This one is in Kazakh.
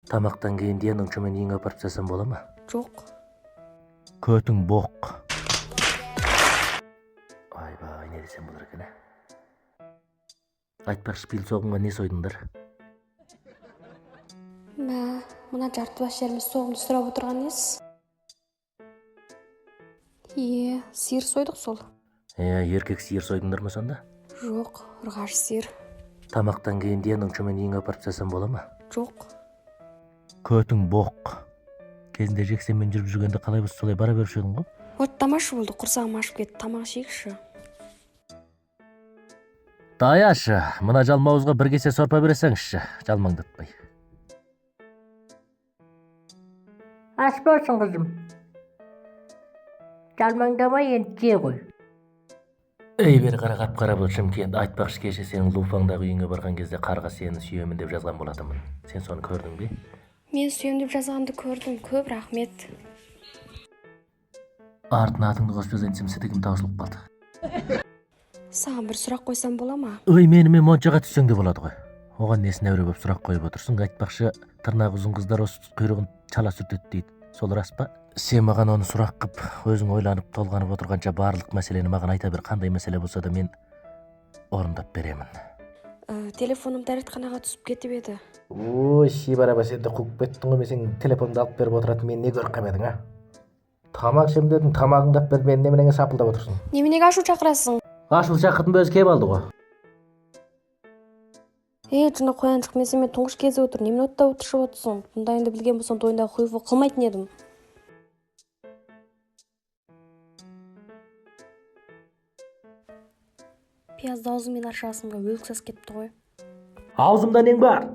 Тамақтан кейін денің чөмен үйіңе апарып тастасам бола ма? Жоқ. Көтің боқ. Айбай, не десем болар екен, айтпақшы, пил соғымға не сойдыңдар? Мына жарты бас жеріміз соғымды сұрап отырған ес. Сиыр сойдық сол. Еркек сиыр сойдыңдар ма сонда? Жоқ, ұрғаш сиыр. Тамақтан кейін денің чөмен үйіңе апарып тастасам бола ма? Жоқ. Көтің боқ. Кезінде жексенмен жүріп жүргенде қалай болса солай бара беруші едің ғой? Вот тамашы болды, құрсағым ашып кетті, тамақ жейікші. Даяшы, мына жалмауызға бір кесе сорпа бересеңізші, жалмаңдатпай. Ас болсын қызым. Жалмаңдамай енді же ғой. Бері қара қап-қара бұл Шымкент, айтпақшы, кеше сенің Луфаңдағы үйіңе барған кезде қарға сені сүйемін деп жазған болатынмын. Сен соны көрдің бе? Мен сүйем деп жазғанды көрдім, көп рахмет. Артына атыңды қосып жазайын сетігім таусылып қалды. Саған бір сұрақ қойсам бола ма? Менімен моншаға түссең де болады ғой. Оған несін әуре болып сұрақ қойып отырсың? Айтпақшы, тырнағы ұзын қыздар осы құйрығын чала сүртеді дейді. Сол рас па? Сен маған оны сұрақ қып, өзің ойланып толғанып отырғанша барлық мәселені маған айта бер. Қандай мәселе болса да мен орындап беремін. Телефоным дәретханаға түсіп кетіп еді. Шибараба, сен де қуып кеттің ғой. Мен сенің телефоныңды алып беріп отыратын, мен не көріп қалмедің, Тамақ ішемін дедің, тамағыңды алып беріп, мен неменеге сапылдап отырсың? Неменеге ашу шақырасың? Ашу шақырдың ба, өзі кеп алды ғой. Жына қояншық, мен сенімен тұңғыш кезіп отыр. Немен оттап отыршып отырсың? Бұндайыңды білген болсаң, тойындағы құйфы қылмайтын едім. Пиязды аузыңмен аршасыңға өлік сас кетті ғой. Аузымда нең бар?